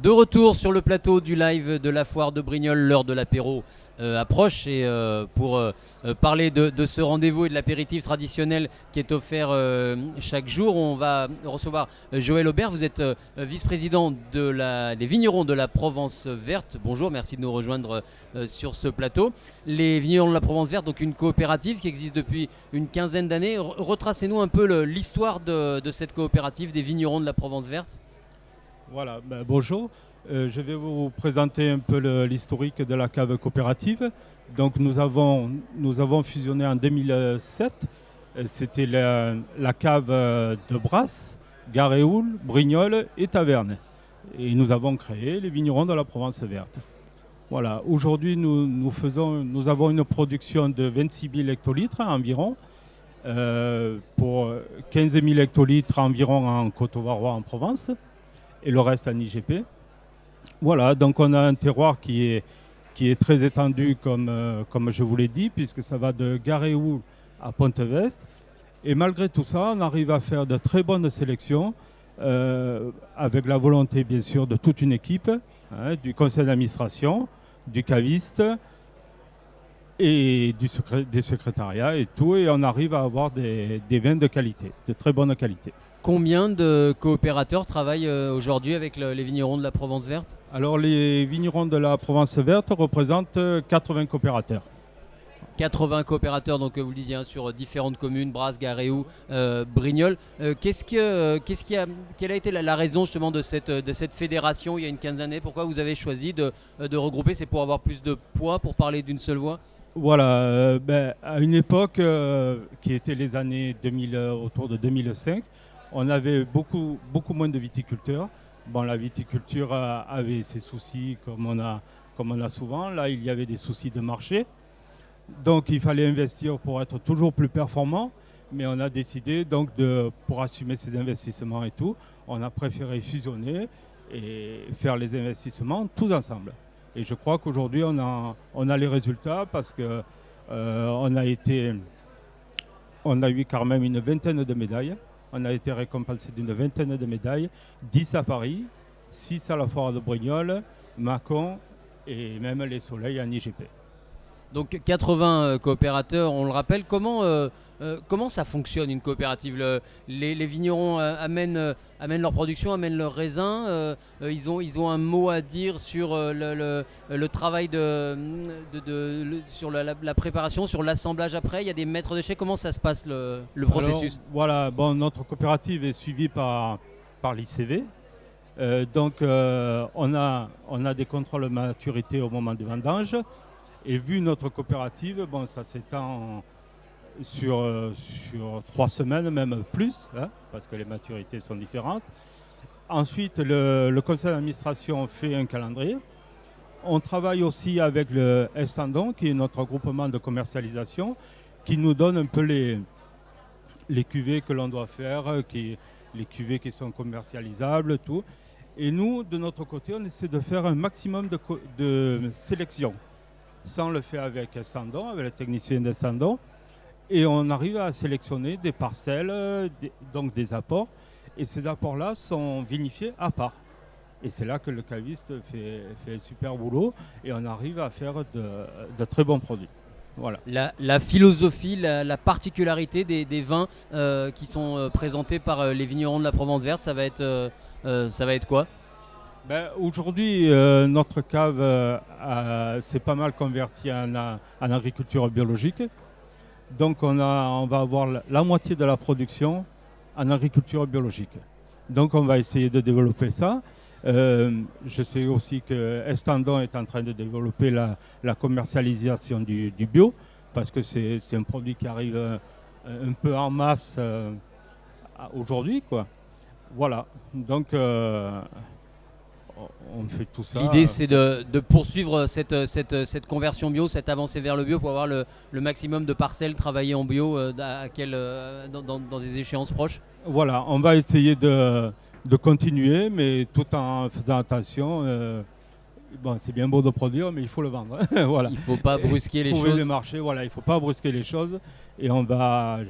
De retour sur le plateau du live de la foire de Brignoles, l'heure de l'apéro approche et pour parler de ce rendez-vous et de l'apéritif traditionnel qui est offert chaque jour, on va recevoir Joël Aubert. Vous êtes vice-président des vignerons de la Provence Verte. Bonjour, merci de nous rejoindre sur ce plateau. Les vignerons de la Provence Verte, donc une coopérative qui existe depuis une quinzaine d'années. Retracez-nous un peu l'histoire de cette coopérative des vignerons de la Provence Verte. Voilà, bonjour. Je vais vous présenter un peu l'historique de la cave coopérative. Donc nous avons fusionné en 2007. C'était la cave de Brasse, Garéoul, Brignoles et Taverne. Et nous avons créé les vignerons de la Provence Verte. Voilà, aujourd'hui nous avons une production de 26 000 hectolitres environ, pour 15 000 hectolitres environ en Côte-Varois en Provence, et le reste en IGP. Voilà, donc on a un terroir qui est très étendu comme je vous l'ai dit, puisque ça va de Garéoul à Ponteveste. Et malgré tout ça, on arrive à faire de très bonnes sélections, avec la volonté bien sûr de toute une équipe, du conseil d'administration, du caviste et des secrétariats et tout. Et on arrive à avoir des vins de qualité, de très bonne qualité. Combien de coopérateurs travaillent aujourd'hui avec les vignerons de la Provence Verte ? Alors les vignerons de la Provence Verte représentent 80 coopérateurs. 80 coopérateurs, donc vous le disiez, sur différentes communes, Brasse, Garéoul, Brignoles. Quelle a été la raison justement de cette fédération il y a une quinzaine d'années ? Pourquoi vous avez choisi de regrouper ? C'est pour avoir plus de poids, pour parler d'une seule voix ? Voilà, à une époque qui était les années 2000, autour de 2005, on avait beaucoup moins de viticulteurs. Bon, la viticulture avait ses soucis comme on a souvent. Là, il y avait des soucis de marché. Donc, il fallait investir pour être toujours plus performant. Mais on a décidé, donc, pour assumer ces investissements et tout, on a préféré fusionner et faire les investissements tous ensemble. Et je crois qu'aujourd'hui, on a les résultats parce que on a eu quand même une vingtaine de médailles. On a été récompensé d'une vingtaine de médailles, 10 à Paris, 6 à la foire de Brignoles, Mâcon et même les Soleils en IGP. Donc 80 coopérateurs, on le rappelle. Comment ça fonctionne une coopérative ? Les vignerons amènent leur production, amènent leurs raisins. Ils ont un mot à dire sur le travail sur la préparation, sur l'assemblage après. Il y a des maîtres déchets. Comment ça se passe le processus ? Alors, voilà, notre coopérative est suivie par l'ICV. Donc on a des contrôles de maturité au moment du vendange. Et vu notre coopérative, ça s'étend sur 3 semaines, même plus, parce que les maturités sont différentes. Ensuite, le conseil d'administration fait un calendrier. On travaille aussi avec le Estandon, qui est notre groupement de commercialisation, qui nous donne un peu les cuvées que l'on doit faire, les cuvées qui sont commercialisables, tout. Et nous, de notre côté, on essaie de faire un maximum de sélection. Ça, on le fait avec Estandon, avec le technicien d'Estandon. Et on arrive à sélectionner des parcelles, donc des apports. Et ces apports-là sont vinifiés à part. Et c'est là que le caviste fait un super boulot. Et on arrive à faire de très bons produits. Voilà. La philosophie, la particularité des vins qui sont présentés par les vignerons de la Provence Verte, ça va être quoi ? Aujourd'hui, notre cave s'est pas mal convertie en agriculture biologique. Donc on va avoir la moitié de la production en agriculture biologique. Donc on va essayer de développer ça. Je sais aussi que Estandon est en train de développer la commercialisation du bio, parce que c'est un produit qui arrive un peu en masse aujourd'hui, quoi. Voilà, donc on fait tout ça. L'idée, c'est de poursuivre cette conversion bio, cette avancée vers le bio pour avoir le maximum de parcelles travaillées en bio dans des échéances proches. Voilà, on va essayer de continuer, mais tout en faisant attention. C'est bien beau de produire, mais il faut le vendre. Voilà. Il ne faut pas brusquer les Trouver choses. des marchés, voilà, il ne faut pas brusquer les choses. Et on va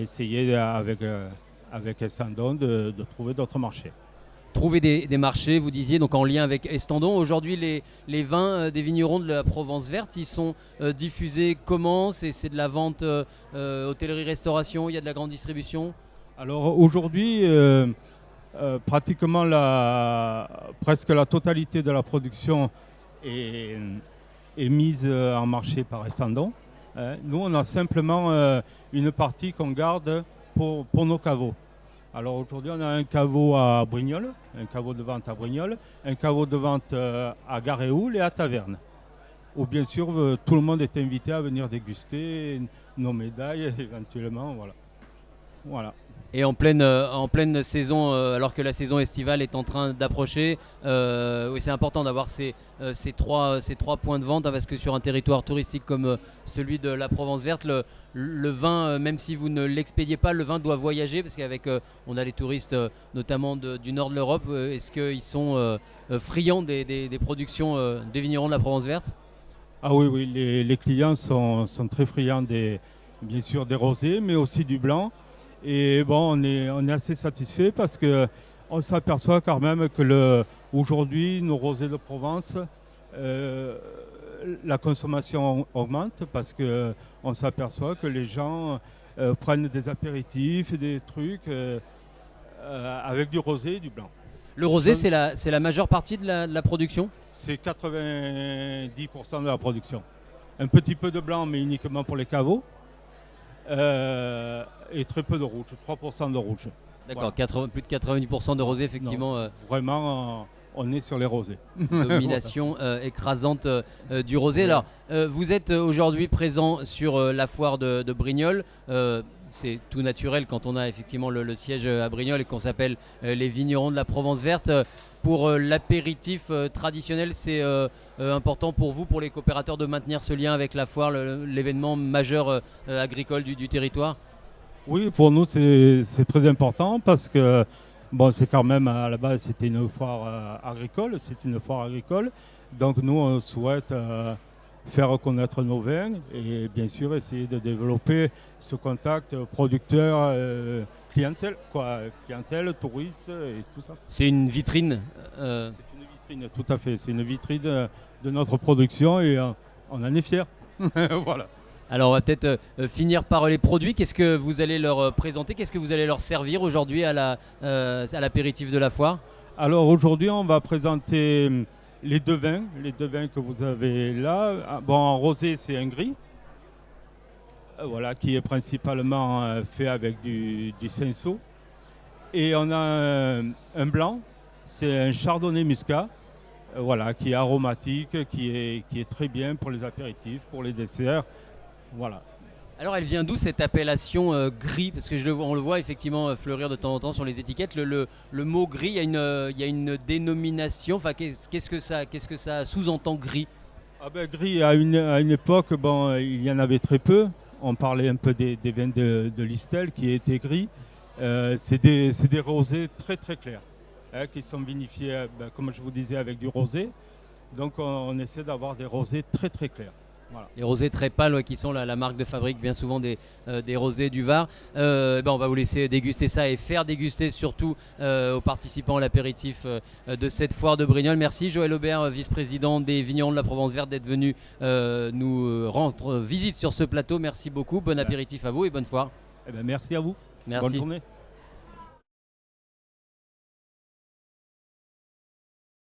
essayer avec Estandon de trouver d'autres marchés. trouver des marchés, vous disiez, donc en lien avec Estendon. Aujourd'hui, les vins des vignerons de la Provence verte, ils sont diffusés comment? C'est de la vente hôtellerie-restauration, il y a de la grande distribution? Alors aujourd'hui, pratiquement presque la totalité de la production est mise en marché par Estendon. Nous, on a simplement une partie qu'on garde pour nos caveaux. Alors aujourd'hui, on a un caveau à Brignoles, un caveau de vente à Brignoles, un caveau de vente à Garéoul et à Taverne. Où bien sûr, tout le monde est invité à venir déguster nos médailles éventuellement. Voilà. Et en pleine saison, alors que la saison estivale est en train d'approcher, oui, c'est important d'avoir ces trois points de vente, hein, parce que sur un territoire touristique comme celui de la Provence verte, le vin, même si vous ne l'expédiez pas, le vin doit voyager, parce qu'avec on a les touristes notamment du nord de l'Europe. Est-ce qu'ils sont friands des productions des vignerons de la Provence verte? Ah oui, les clients sont très friands bien sûr des rosés, mais aussi du blanc. Et bon, on est assez satisfait parce qu'on s'aperçoit quand même que aujourd'hui, nos rosés de Provence, la consommation augmente parce qu'on s'aperçoit que les gens prennent des apéritifs, des trucs avec du rosé et du blanc. Le rosé, c'est la majeure partie de la production? C'est 90% de la production. Un petit peu de blanc, mais uniquement pour les caveaux. Et très peu de rouge, 3% de rouge. D'accord, voilà. Plus de 90% de rosé, effectivement. Non, vraiment, on est sur les rosés. Domination écrasante du rosé. Ouais. Alors, vous êtes aujourd'hui présent sur la foire de Brignoles. C'est tout naturel quand on a effectivement le siège à Brignoles et qu'on s'appelle les vignerons de la Provence verte. Pour l'apéritif traditionnel, c'est important pour vous, pour les coopérateurs, de maintenir ce lien avec la foire, l'événement majeur agricole du territoire? Oui, pour nous, c'est très important parce que bon, c'est quand même, à la base, c'était une foire agricole, c'est une foire agricole. Donc nous, on souhaite faire connaître nos vins et bien sûr essayer de développer ce contact producteur clientèle, touriste et tout ça. C'est une vitrine. C'est une vitrine, tout à fait. C'est une vitrine de notre production et on en est fiers. Voilà. Alors on va peut-être finir par les produits. Qu'est-ce que vous allez leur présenter? Qu'est-ce que vous allez leur servir aujourd'hui à l'apéritif de la foire? Alors aujourd'hui, on va présenter les deux vins que vous avez là. Bon, en rosé, c'est un gris. Voilà, qui est principalement fait avec du cinsault. Et on a un blanc, c'est un chardonnay muscat, voilà, qui est aromatique, qui est très bien pour les apéritifs, pour les desserts. Voilà. Alors elle vient d'où cette appellation gris? Parce que on le voit effectivement fleurir de temps en temps sur les étiquettes. Le mot gris, il y a une dénomination. Enfin, qu'est-ce que ça sous-entend, gris? Ah ben, gris, à une époque, bon, il y en avait très peu. On parlait un peu des vins de Listel qui étaient gris. C'est des rosés très très clairs, hein, qui sont vinifiés, comme je vous disais, avec du rosé. Donc on essaie d'avoir des rosés très très clairs. Voilà. Les rosés très pâles, ouais, qui sont la marque de fabrique bien souvent des rosés du Var. On va vous laisser déguster ça et faire déguster surtout aux participants l'apéritif de cette foire de Brignoles. Merci Joël Aubert, vice-président des vignerons de la Provence verte, d'être venu nous rendre visite sur ce plateau. Merci beaucoup, bon apéritif à vous et bonne foire. Eh bien, merci à vous. Merci. Bonne journée.